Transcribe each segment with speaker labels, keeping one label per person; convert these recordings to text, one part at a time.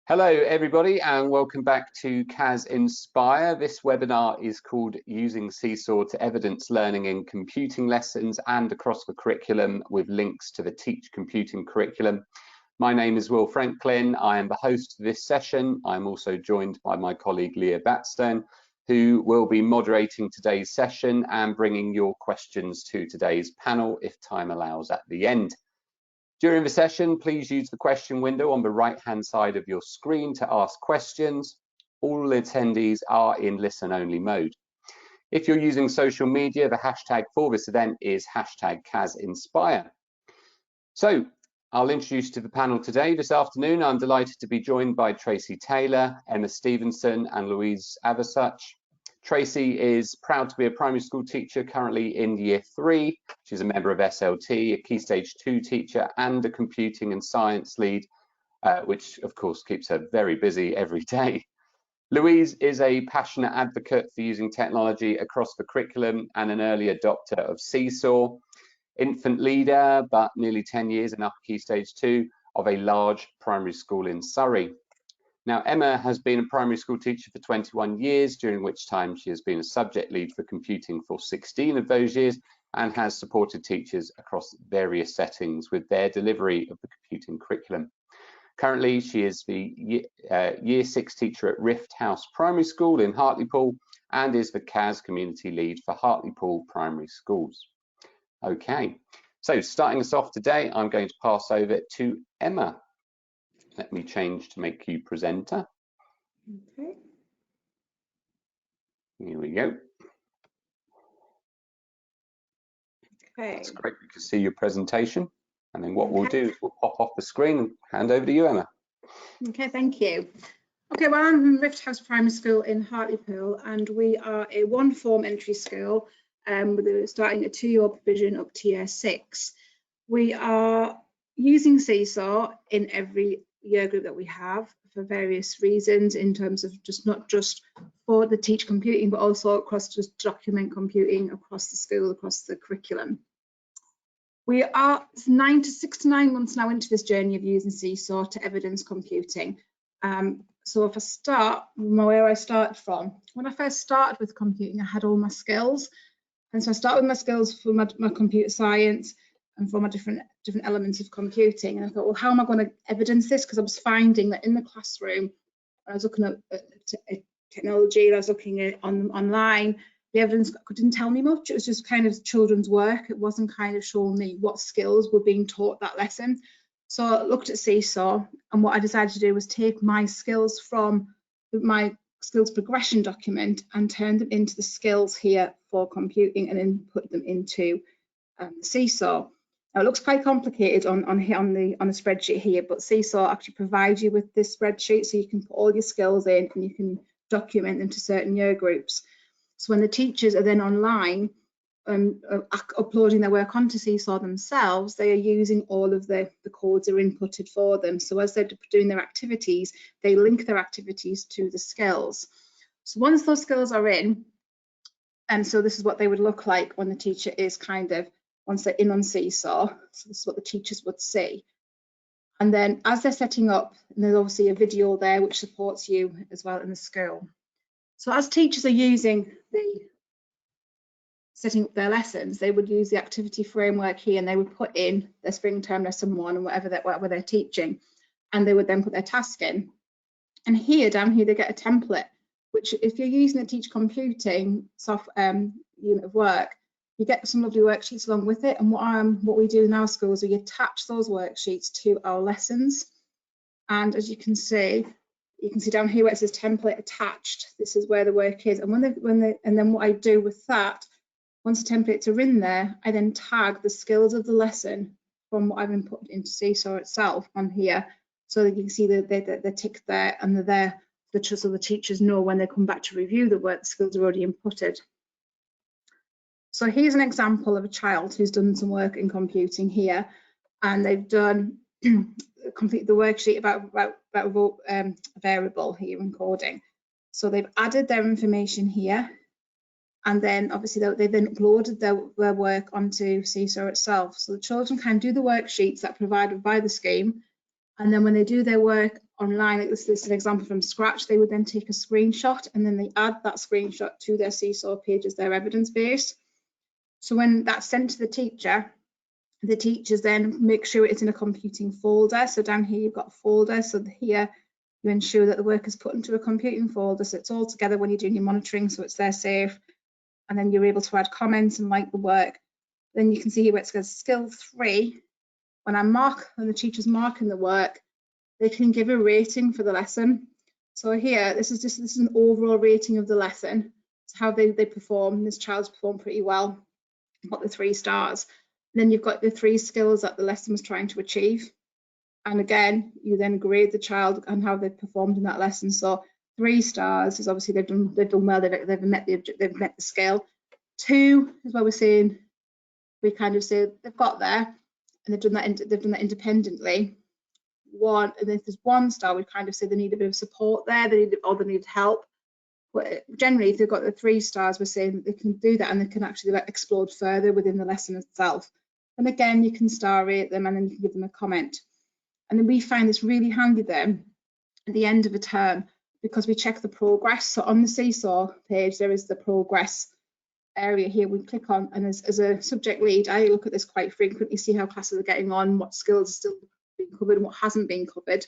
Speaker 1: Hello everybody and welcome back to CAS Inspire. This webinar is called Using Seesaw to Evidence Learning in Computing Lessons and across the curriculum with links to the Teach Computing curriculum. My name is Will Franklin. I am the host of this session. I'm also joined by my colleague Leah Batstone, who will be moderating today's session and bringing your questions to today's panel if time allows at the end. During the session, please use the question window on the right-hand side of your screen to ask questions. All attendees are in listen-only mode. If you're using social media, the hashtag for this event is hashtag CAS Inspire. So I'll introduce you to the panel today. This afternoon, I'm delighted to be joined by Tracy Taylor, Emma Stevenson, and Louise Avasuch. Tracy is proud to be a primary school teacher currently in Year 3. She's a member of SLT, a Key Stage 2 teacher and a computing and science lead, which of course keeps her very busy every day. Louise is a passionate advocate for using technology across the curriculum and an early adopter of Seesaw. Infant leader, but nearly 10 years in upper Key Stage 2 of a large primary school in Surrey. Now, Emma has been a primary school teacher for 21 years, during which time she has been a subject lead for computing for 16 of those years and has supported teachers across various settings with their delivery of the computing curriculum. Currently, she is the Year 6 teacher at Rift House Primary School in Hartlepool and is the CAS community lead for Hartlepool Primary Schools. Okay, so starting us off today, I'm going to pass over to Emma. Let me change to make you presenter.
Speaker 2: Okay.
Speaker 1: Here we go.
Speaker 2: Okay.
Speaker 1: That's great. We can see your presentation. And then what we'll do is we'll pop off the screen and hand over to you, Emma.
Speaker 2: Okay, thank you. Okay, well, I'm from Rift House Primary School in Hartlepool, and we are a one-form entry school, starting a 2-year provision up to Year 6. We are using Seesaw in every year group that we have for various reasons, in terms of not just for the teach computing, but also across just document computing across the school, across the curriculum. We are 6 to 9 months now into this journey of using Seesaw to evidence computing. So if I start where I started from, when I first started with computing, I had all my skills, and so I started with my skills for my computer science and for my different elements of computing. And I thought, well, how am I going to evidence this? Because I was finding that in the classroom, I was looking at technology, and I was looking at online, the evidence didn't tell me much. It was just kind of children's work. It wasn't kind of showing me what skills were being taught that lesson. So I looked at Seesaw, and what I decided to do was take my skills from my skills progression document and turn them into the skills here for computing, and then put them into Seesaw. Now, it looks quite complicated on the spreadsheet here, but Seesaw actually provides you with this spreadsheet, so you can put all your skills in and you can document them to certain year groups. So when the teachers are then online uploading their work onto Seesaw themselves, they are using all of the codes that are inputted for them. So as they're doing their activities, they link their activities to the skills. So once those skills are in, and so this is what they would look like when the teacher is once they're in on Seesaw. So this is what the teachers would see. And then as they're setting up, and there's obviously a video there which supports you as well in the school. So as teachers are setting up their lessons, they would use the activity framework here, and they would put in their spring term lesson 1 and whatever they're teaching, and they would then put their task in. And here, down here, they get a template, which if you're using the Teach Computing unit of work, you get some lovely worksheets along with it. And what we do in our schools, we attach those worksheets to our lessons. And as you can see down here where it says template attached, this is where the work is. And and then what I do with that, once the templates are in there, I then tag the skills of the lesson from what I've input into Seesaw itself on here, so that you can see that they're ticked there and they're there, so the teachers know when they come back to review the work, the skills are already inputted. So here's an example of a child who's done some work in computing here, and they've done complete the worksheet about a variable here in coding. So they've added their information here, and then obviously they've then uploaded their work onto Seesaw itself. So the children can do the worksheets that are provided by the scheme, and then when they do their work online, like this is an example from scratch, they would then take a screenshot and then they add that screenshot to their Seesaw page as their evidence base. So when that's sent to the teachers then make sure it's in a computing folder. So down here you've got a folder, so here you ensure that the work is put into a computing folder, so it's all together when you're doing your monitoring, so it's there safe, and then you're able to add comments and like the work. Then you can see here where it says skill 3. When the teacher's marking the work, they can give a rating for the lesson. So here, this is an overall rating of the lesson. It's how they perform. This child's performed pretty well, got the 3 stars. And then you've got the 3 skills that the lesson was trying to achieve. And again, you then grade the child and how they've performed in that lesson. So 3 stars is obviously they've done well, they've met the scale. 2 is where we're saying, we kind of say they've got there and they've done that independently. 1, and if there's 1 star, we kind of say they need a bit of support there, they need help. But generally, if they've got the 3 stars, we're saying they can do that and they can actually explore further within the lesson itself. And again, you can star rate them and then you can give them a comment. And then we find this really handy then at the end of a term, because we check the progress. So on the Seesaw page, there is the progress area here we click on, and as a subject lead, I look at this quite frequently, see how classes are getting on, what skills are still being covered and what hasn't been covered.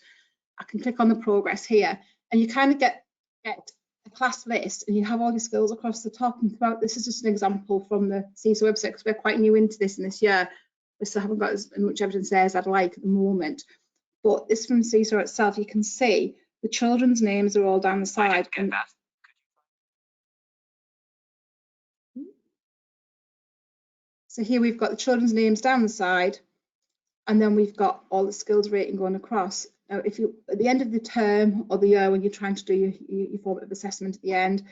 Speaker 2: I can click on the progress here, and you kind of get a class list, and you have all your skills across the top and throughout. This is just an example from the Seesaw website, because we're quite new into this in this year. We still haven't got as much evidence there as I'd like at the moment. But this from Seesaw itself, you can see the children's names are all down the side. And so here we've got the children's names down the side, and then we've got all the skills rating going across. Now, if you at the end of the term or the year when you're trying to do your formative assessment at the end,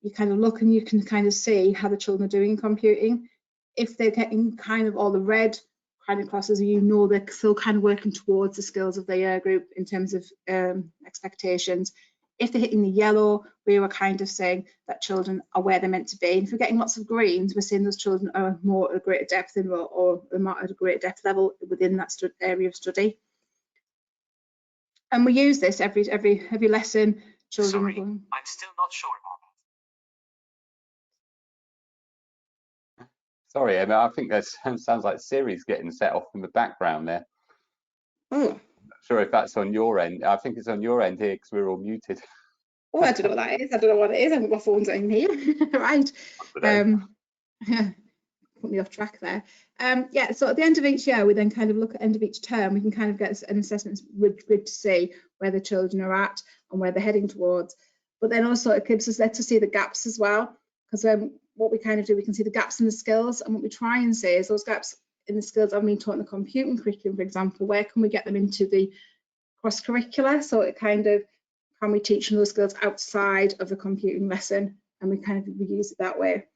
Speaker 2: you kind of look and you can kind of see how the children are doing in computing. If they're getting kind of all the red kind of crosses, you know they're still kind of working towards the skills of their year group in terms of expectations. If they're hitting the yellow, we were kind of saying that children are where they're meant to be. And if we're getting lots of greens, we're saying those children are more at a greater depth or not at a greater depth level within that area of study. And we use this every lesson. Children.
Speaker 3: Sorry, I'm still not sure about that.
Speaker 1: Sorry, Emma, I think that sounds like Siri's getting set off in the background there.
Speaker 2: Oh.
Speaker 1: Not sure if that's on your end. I think it's on your end here because we're all muted.
Speaker 2: Oh, I don't know what that is. I don't know what it is. I think my phone's in here. Right. Put me off track there. Yeah, so at the end of each year, we then kind of look at the end of each term, we can kind of get an assessment grid to see where the children are at and where they're heading towards. But then also it lets us see the gaps as well, because what we kind of do, we can see the gaps in the skills, and what we try and say is those gaps in the skills I've been taught in the computing curriculum, for example, where can we get them into the cross-curricular? So it kind of, can we teach those skills outside of the computing lesson, and we kind of use it that way.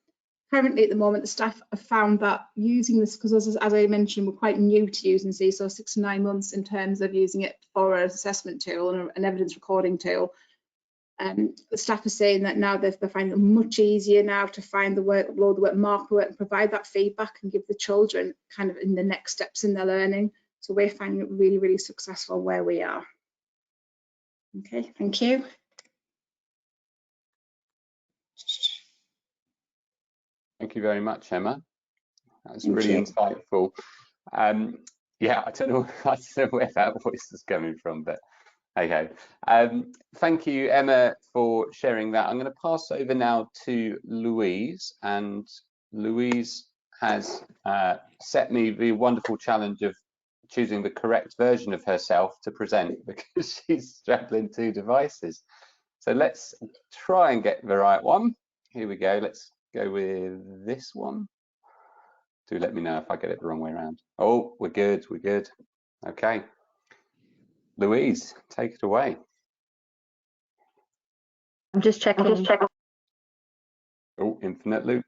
Speaker 2: Currently, at the moment, the staff have found that using this, because as I mentioned, we're quite new to using Seesaw, 6 to 9 months in terms of using it for an assessment tool and an evidence recording tool. The staff are saying that now they're finding it much easier now to find the work, upload the work, mark the work, and provide that feedback and give the children kind of in the next steps in their learning. So we're finding it really, really successful where we are. Okay, thank you.
Speaker 1: Thank you very much, Emma. That was really insightful. Yeah, I don't know where that voice is coming from, but okay. Thank you, Emma, for sharing that. I'm going to pass over now to Louise, and Louise has set me the wonderful challenge of choosing the correct version of herself to present, because she's straddling 2 devices. So let's try and get the right one. Here we go. Let's go with this one. Do let me know if I get it the wrong way around. Oh, we're good. We're good. Okay. Louise, take it away.
Speaker 4: I'm just checking.
Speaker 1: Oh, infinite loop.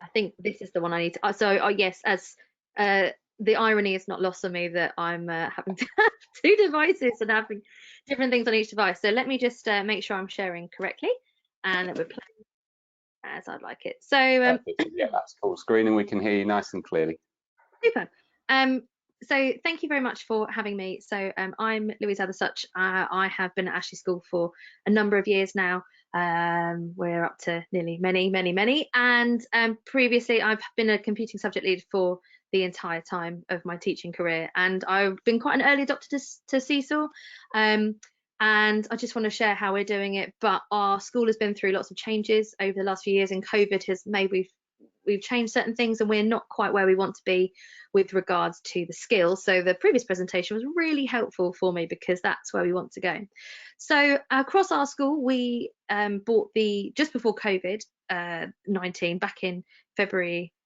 Speaker 4: I think this is the one I need to. So, yes, as the irony is not lost on me that I'm having to have 2 devices and having different things on each device. So let me just make sure I'm sharing correctly and that we're playing as I'd like it. So
Speaker 1: yeah, that's full screen and we can hear you nice and clearly.
Speaker 4: Super. So thank you very much for having me. So I'm Louise Athersuch. I have been at Ashley School for a number of years now. We're up to nearly many. And previously I've been a computing subject lead for the entire time of my teaching career. And I've been quite an early adopter to Seesaw. And I just want to share how we're doing it. But our school has been through lots of changes over the last few years, and COVID has made we've changed certain things, and we're not quite where we want to be with regards to the skills. So the previous presentation was really helpful for me because that's where we want to go. So across our school, we bought just before COVID-19, back in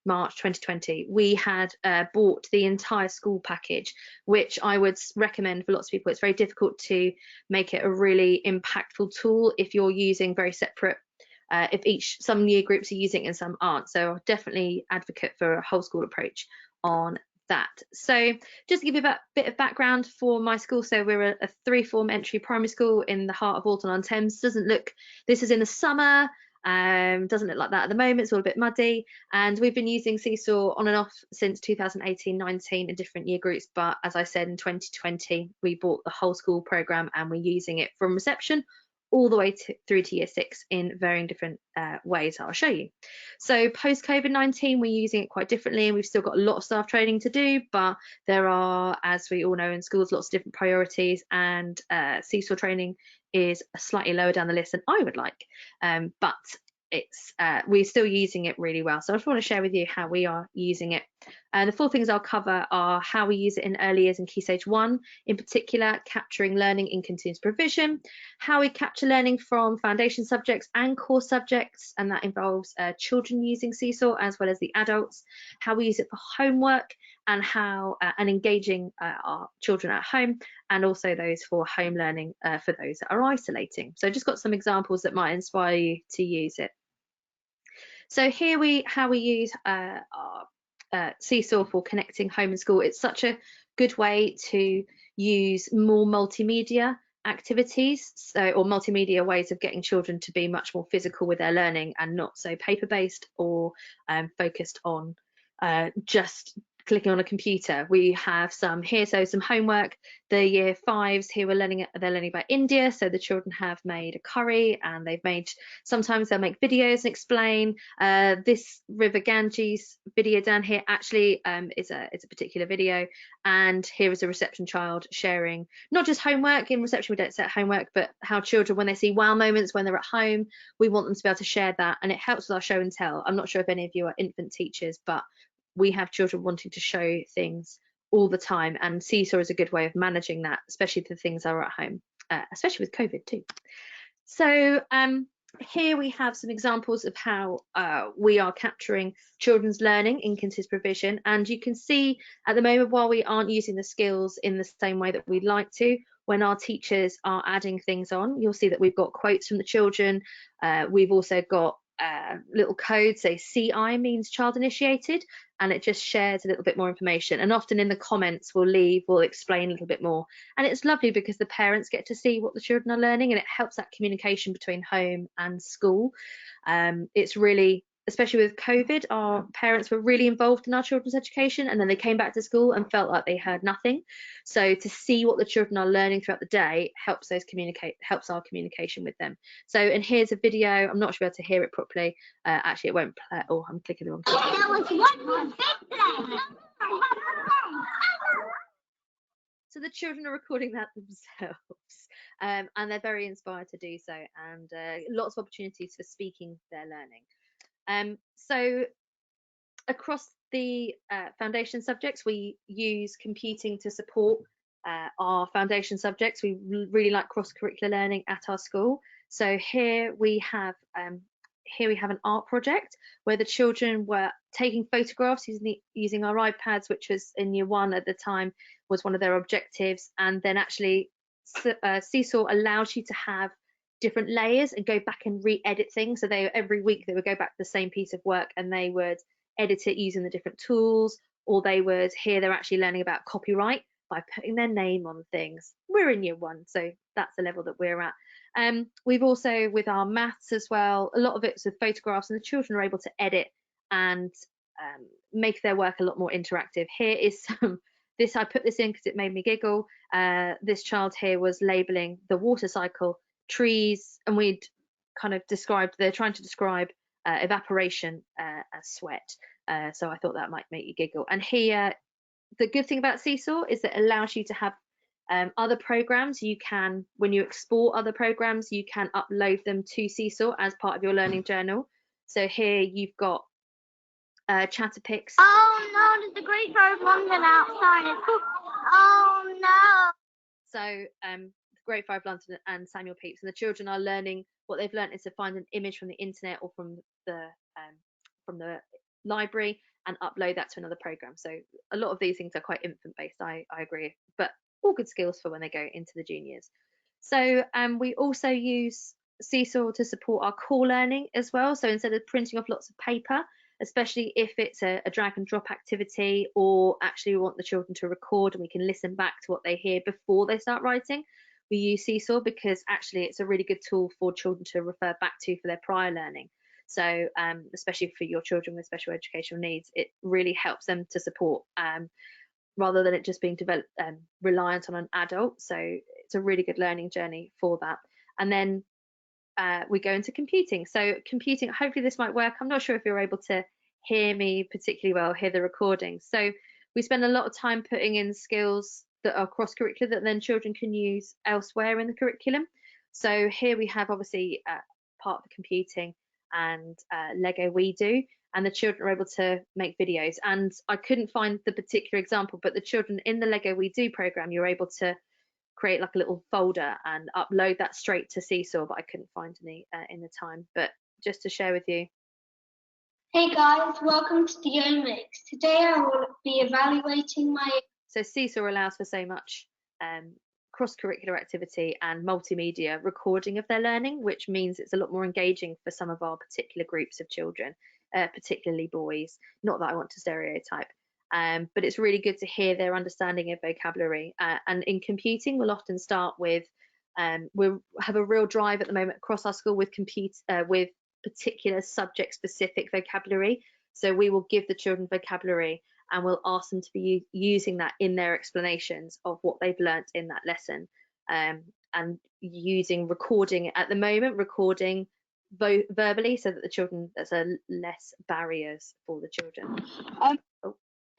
Speaker 4: March 2020, we had bought the entire school package, which I would recommend for lots of people. It's very difficult to make it a really impactful tool if you're using very separate if some year groups are using it and some aren't. So I'll definitely advocate for a whole school approach on that. So just to give you a bit of background for my school, so we're a 3-form entry primary school in the heart of Alton-on-Thames. This is in the summer, doesn't look like that at the moment. It's all a bit muddy, and we've been using Seesaw on and off since 2018-19 in different year groups, but as I said, in 2020 we bought the whole school program, and we're using it from reception all the way through to year 6 in varying different ways I'll show you. So post COVID-19, we're using it quite differently, and we've still got a lot of staff training to do, but there are, as we all know in schools, lots of different priorities, and Seesaw training is slightly lower down the list than I would like, but we're still using it really well. So I just want to share with you how we are using it. The 4 things I'll cover are how we use it in early years and Key Stage 1, in particular capturing learning in continuous provision, how we capture learning from foundation subjects and core subjects, and that involves children using Seesaw as well as the adults, how we use it for homework, and how and engaging our children at home, and also those for home learning for those that are isolating. So just got some examples that might inspire you to use it. So here how we use our Seesaw for connecting home and school. It's such a good way to use more multimedia activities, or multimedia ways of getting children to be much more physical with their learning and not so paper-based or focused on just clicking on a computer. We have some here, so some homework. The year 5s here they're learning about India, so the children have made a curry, and sometimes they'll make videos and explain. This River Ganges video down here actually is a particular video, and here is a reception child sharing not just homework. In reception we don't set homework, but how children, when they see wow moments when they're at home, we want them to be able to share that, and it helps with our show and tell. I'm not sure if any of you are infant teachers, but we have children wanting to show things all the time, and Seesaw is a good way of managing that, especially the things that are at home, especially with COVID too. So here we have some examples of how we are capturing children's learning in continuous provision, and you can see at the moment, while we aren't using the skills in the same way that we'd like to, when our teachers are adding things on, you'll see that we've got quotes from the children. We've also got little codes, say CI means child initiated, and it just shares a little bit more information, and often in the comments we'll explain a little bit more, and it's lovely because the parents get to see what the children are learning, and it helps that communication between home and school. It's really, especially with COVID, our parents were really involved in our children's education, and then they came back to school and felt like they heard nothing. So to see what the children are learning throughout the day helps our communication with them. So, and here's a video. I'm not sure if you'll be able to hear it properly. Actually, it won't play. Oh, I'm clicking the wrong thing. There was one more big play. So the children are recording that themselves, and they're very inspired to do so, and lots of opportunities for speaking their learning. So across the foundation subjects, we use computing to support our foundation subjects. We really like cross-curricular learning at our school. So here we have an art project where the children were taking photographs using our iPads, which was in year 1 at the time, was one of their objectives. And then actually Seesaw allows you to have different layers and go back and re-edit things. So every week they would go back to the same piece of work and they would edit it using the different tools, or they're actually learning about copyright by putting their name on things. We're in year 1, so that's the level that we're at. We've also, with our maths as well, a lot of it's with photographs, and the children are able to edit and make their work a lot more interactive. Here is I put this in because it made me giggle. This child here was labeling the water cycle, trees, and we'd kind of described, they're trying to describe evaporation as sweat. So I thought that might make you giggle. And here, the good thing about Seesaw is that it allows you to have other programs. You can, when you export other programs, you can upload them to Seesaw as part of your learning journal. So here you've got chatter pics.
Speaker 5: Oh no, there's a great London outside. Oh no.
Speaker 4: So Great Fire of London and Samuel Pepys, and the children are learning. What they've learned is to find an image from the internet or from the library and upload that to another program. So a lot of these things are quite infant based, I agree, but all good skills for when they go into the juniors. So we also use Seesaw to support our core learning as well. So instead of printing off lots of paper, especially if it's a drag and drop activity, or actually we want the children to record and we can listen back to what they hear before they start writing, we use Seesaw because actually it's a really good tool for children to refer back to for their prior learning. So especially for your children with special educational needs, it really helps them to support rather than it just being developed reliant on an adult. So it's a really good learning journey for that. And then we go into computing. So computing, hopefully this might work. I'm not sure if you're able to hear me particularly well, hear the recording. So we spend a lot of time putting in skills that are cross-curricular that then children can use elsewhere in the curriculum. So here we have obviously part of the computing and Lego We Do, and the children are able to make videos. And I couldn't find the particular example, but the children in the Lego We Do program, you're able to create like a little folder and upload that straight to Seesaw, but I couldn't find any in the time. But just to share with you.
Speaker 5: Hey guys, welcome to the Omics. Today I will be evaluating my...
Speaker 4: So Seesaw allows for so much cross-curricular activity and multimedia recording of their learning, which means it's a lot more engaging for some of our particular groups of children, particularly boys. Not that I want to stereotype, but it's really good to hear their understanding of vocabulary. And in computing, we'll often start with, we have a real drive at the moment across our school with with particular subject-specific vocabulary. So we will give the children vocabulary and we'll ask them to be using that in their explanations of what they've learnt in that lesson, and using recording at the moment, recording verbally, so that the children, there's less barriers for the children.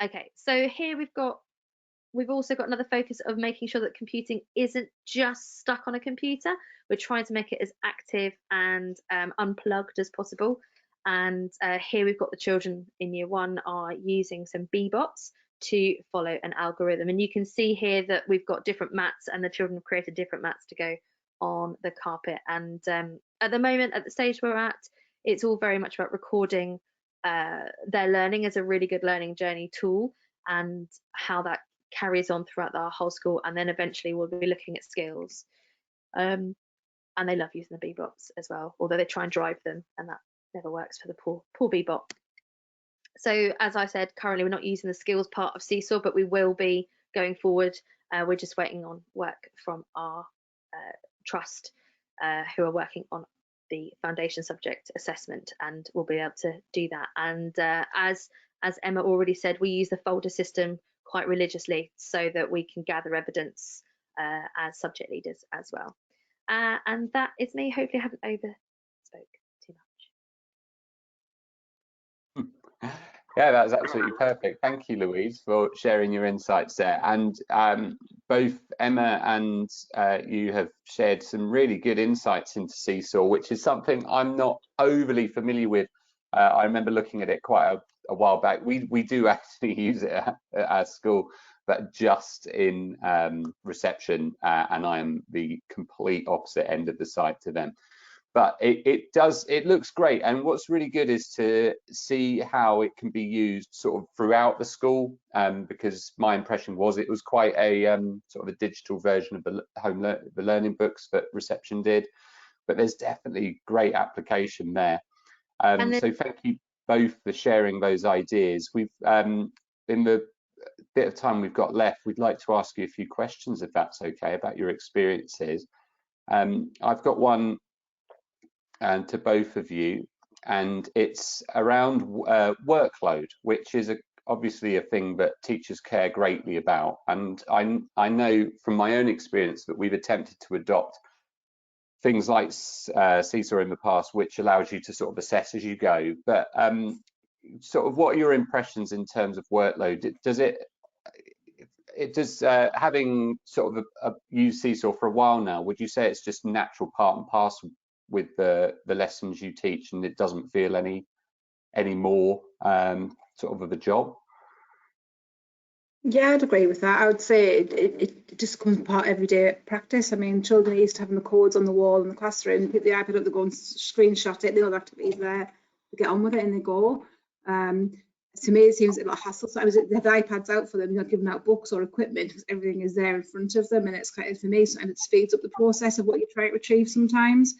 Speaker 4: Okay, so here we've also got another focus of making sure that computing isn't just stuck on a computer. We're trying to make it as active and unplugged as possible. And here we've got the children in year 1 are using some B-bots to follow an algorithm. And you can see here that we've got different mats, and the children have created different mats to go on the carpet. And at the moment, at the stage we're at, it's all very much about recording their learning as a really good learning journey tool, and how that carries on throughout the whole school. And then eventually we'll be looking at skills. And they love using the B-bots as well, although they try and drive them, and that never works for the poor B-bot. So as I said, currently we're not using the skills part of Seesaw, but we will be going forward. We're just waiting on work from our trust, who are working on the foundation subject assessment, and we'll be able to do that. And as Emma already said, we use the folder system quite religiously so that we can gather evidence as subject leaders as well. And that is me. Hopefully I haven't overspoke too much.
Speaker 1: Yeah, that's absolutely perfect. Thank you, Louise, for sharing your insights there. And both Emma and you have shared some really good insights into Seesaw, which is something I'm not overly familiar with. I remember looking at it quite a while back. We do actually use it at our school, but just in reception, and I am the complete opposite end of the site to them. But it looks great, and what's really good is to see how it can be used sort of throughout the school, because my impression was it was quite a sort of a digital version of the learning books that reception did, but there's definitely great application there. So thank you both for sharing those ideas. We've in the bit of time we've got left, we'd like to ask you a few questions, if that's okay, about your experiences. I've got one to both of you, and it's around workload, which is obviously a thing that teachers care greatly about, and I know from my own experience that we've attempted to adopt things like Seesaw in the past, which allows you to sort of assess as you go. But sort of, what are your impressions in terms of workload? Does having sort of used Seesaw for a while now, would you say it's just natural part and parcel with the lessons you teach, and it doesn't feel any more sort of a job?
Speaker 2: Yeah, I'd agree with that. I would say it just becomes part of everyday practice. I mean, children are used to having the codes on the wall in the classroom, pick the iPad up, they go and screenshot it, they know the activity's there, they get on with it and they go. To me, it seems a lot of hassle. So they have the iPads out for them, they're not giving out books or equipment because everything is there in front of them, and it's kind of, for me, sometimes it speeds up the process of what you're trying to retrieve sometimes.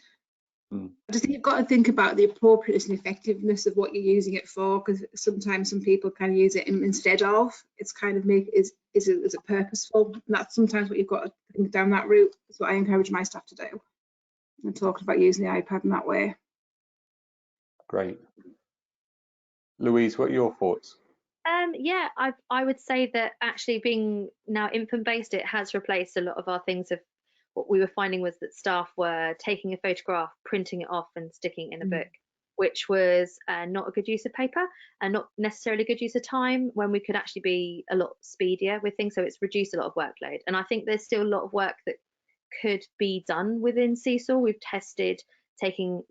Speaker 2: I just think you've got to think about the appropriateness and effectiveness of what you're using it for, because sometimes some people kind of use it instead of. It's kind of is it purposeful? And that's sometimes what you've got to think down that route. That's what I encourage my staff to do. And talking about using the iPad in that way.
Speaker 1: Great. Louise, what are your thoughts?
Speaker 4: Yeah, I would say that actually being now infant based, it has replaced a lot of our things. Of what we were finding was that staff were taking a photograph, printing it off and sticking it in a book, which was not a good use of paper and not necessarily a good use of time, when we could actually be a lot speedier with things. So it's reduced a lot of workload. And I think there's still a lot of work that could be done within Seesaw. We've tested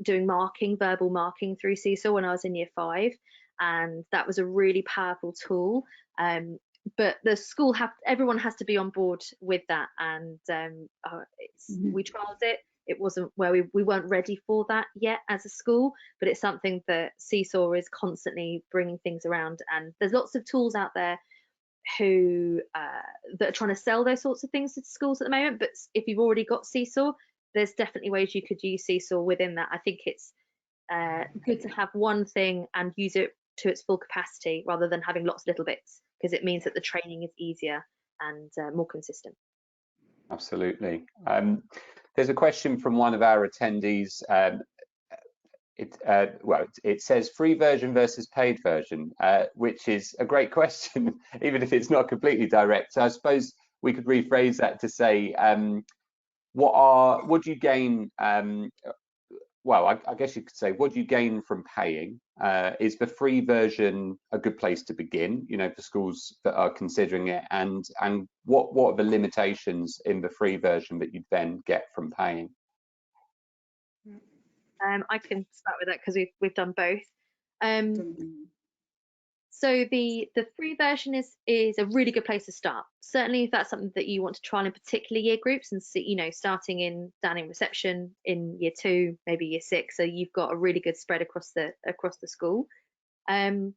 Speaker 4: doing marking, verbal marking through Seesaw when I was in year 5. And that was a really powerful tool. But the school everyone has to be on board with that, and we trialed it. It wasn't where we weren't ready for that yet as a school, but it's something that Seesaw is constantly bringing things around, and there's lots of tools out there who that are trying to sell those sorts of things to schools at the moment. But if you've already got Seesaw, there's definitely ways you could use Seesaw within that. I think it's good to have one thing and use it to its full capacity rather than having lots of little bits, because it means that the training is easier and more consistent.
Speaker 1: Absolutely. There's a question from one of our attendees. It says free version versus paid version, which is a great question, even if it's not completely direct. So I suppose we could rephrase that to say, what do you gain? Well, I guess you could say, what do you gain from paying? Is the free version a good place to begin, for schools that are considering it? And what are the limitations in the free version that you then get from paying?
Speaker 4: I can start with that because we've done both. So the free version is a really good place to start. Certainly if that's something that you want to trial in particular year groups and see, starting down in reception in year 2, maybe year 6, so you've got a really good spread across the school. And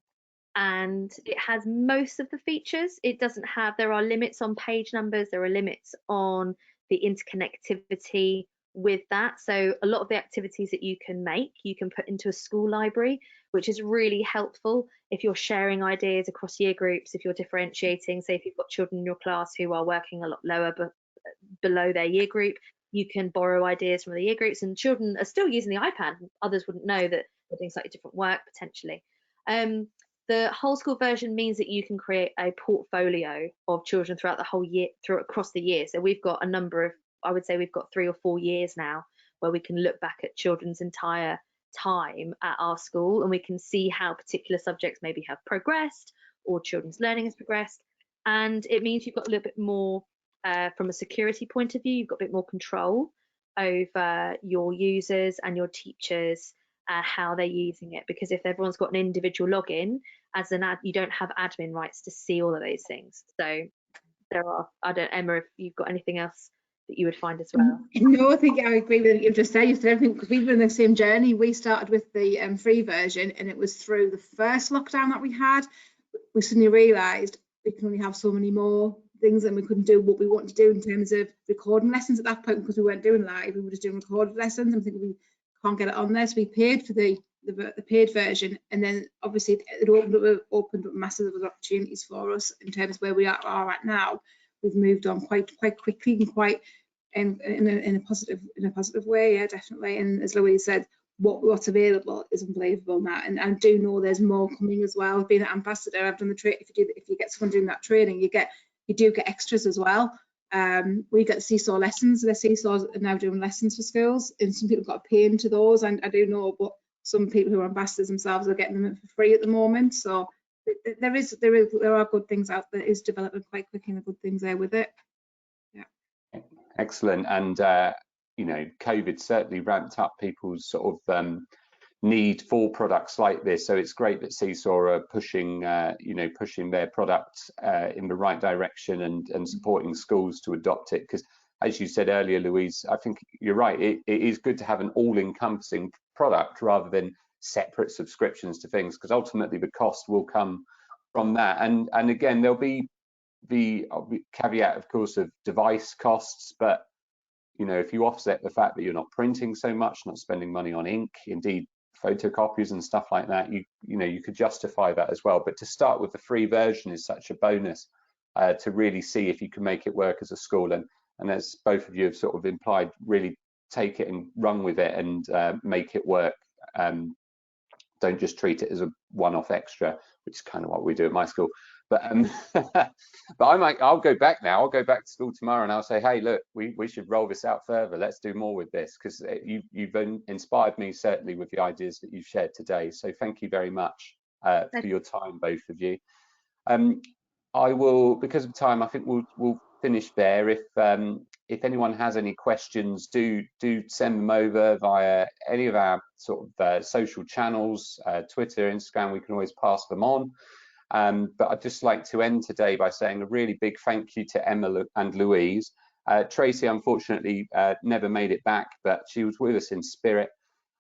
Speaker 4: it has most of the features. It doesn't have, there are limits on page numbers, there are limits on the interconnectivity with that. So a lot of the activities that you can make, you can put into a school library, which is really helpful if you're sharing ideas across year groups, if you're differentiating. Say if you've got children in your class who are working a lot lower below their year group, you can borrow ideas from the year groups, and children are still using the iPad. Others wouldn't know that they're doing slightly different work potentially. The whole school version means that you can create a portfolio of children throughout the whole year, across the year. So we've got a number of, I would say we've got 3 or 4 years now where we can look back at children's entire time at our school, and we can see how particular subjects maybe have progressed or children's learning has progressed. And it means you've got a little bit more from a security point of view, you've got a bit more control over your users and your teachers, how they're using it, because if everyone's got an individual login as you don't have admin rights to see all of those things. So there are, Emma, if you've got anything else that you would find as well.
Speaker 2: No, I think I agree with what you've just said. You've said everything, because we've been on the same journey. We started with the free version, and it was through the first lockdown that we had. We suddenly realised we can only have so many more things, and we couldn't do what we wanted to do in terms of recording lessons at that point, because we weren't doing live. We were just doing recorded lessons, and thinking we can't get it on there. So we paid for the paid version, and then obviously it opened up massive opportunities for us in terms of where we are right now. We've moved on quite quickly and quite in a positive way, yeah, definitely. And as Louise said, what's available is unbelievable now, and I do know there's more coming as well. Being an ambassador, I've done the if you get someone doing that training, you do get extras as well. We get Seesaw lessons. The Seesaws are now doing lessons for schools, and some people got to pay into those, and I do know, but some people who are ambassadors themselves are getting them for free at the moment. So there are good things out there. It is developing quite quickly, and the good things there with it. Yeah.
Speaker 1: Excellent. And you know, COVID certainly ramped up people's sort of need for products like this. So it's great that Seesaw are pushing, you know, pushing their product in the right direction and supporting schools to adopt it. Because as you said earlier, Louise, I think you're right. It is good to have an all-encompassing product rather than separate subscriptions to things, because ultimately the cost will come from that. And again, there'll be the caveat, of course, of device costs, but you know, if you offset the fact that you're not printing so much, not spending money on ink, indeed photocopies and stuff like that, you know, you could justify that as well. But to start with the free version is such a bonus to really see if you can make it work as a school. And as both of you have sort of implied, really take it and run with it and make it work. Don't just treat it as a one-off extra, which is kind of what we do at my school. But but I'll go back now. I'll go back to school tomorrow and I'll say, hey, look, we should roll this out further. Let's do more with this, because you've inspired me certainly with the ideas that you've shared today. So thank you very much for your time, both of you. I will, because of time, I think we'll finish there. If anyone has any questions, do send them over via any of our sort of social channels, Twitter, Instagram. We can always pass them on. But I'd just like to end today by saying a really big thank you to Emma and Louise. Tracy, unfortunately, never made it back, but she was with us in spirit.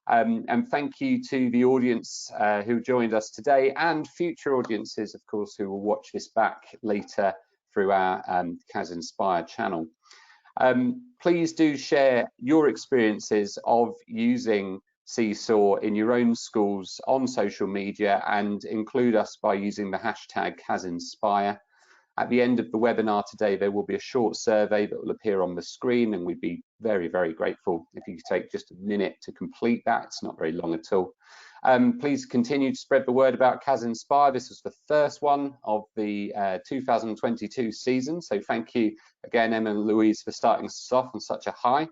Speaker 1: And thank you to the audience who joined us today, and future audiences, of course, who will watch this back later through our CAS Inspire channel. Please do share your experiences of using Seesaw in your own schools on social media, and include us by using the hashtag CAS Inspire. At the end of the webinar today, there will be a short survey that will appear on the screen, and we'd be very, very grateful if you could take just a minute to complete that. It's not very long at all. Please continue to spread the word about CAS Inspire. This was the first one of the 2022 season. So thank you again, Emma and Louise, for starting us off on such a high.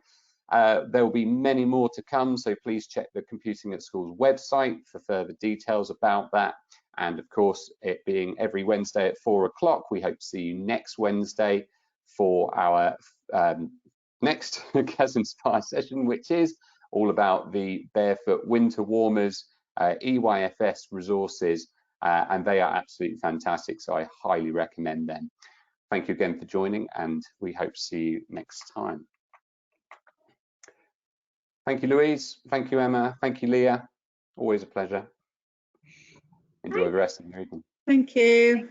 Speaker 1: There will be many more to come, so please check the Computing at School's website for further details about that. And of course, it being every Wednesday at 4 o'clock, we hope to see you next Wednesday for our next CAS Inspire session, which is all about the Barefoot Winter Warmers, EYFS resources, and they are absolutely fantastic, so I highly recommend them. Thank you again for joining, and we hope to see you next time. Thank you, Louise. Thank you, Emma. Thank you, Leah. Always a pleasure. Enjoy the rest of your evening.
Speaker 2: Thank you.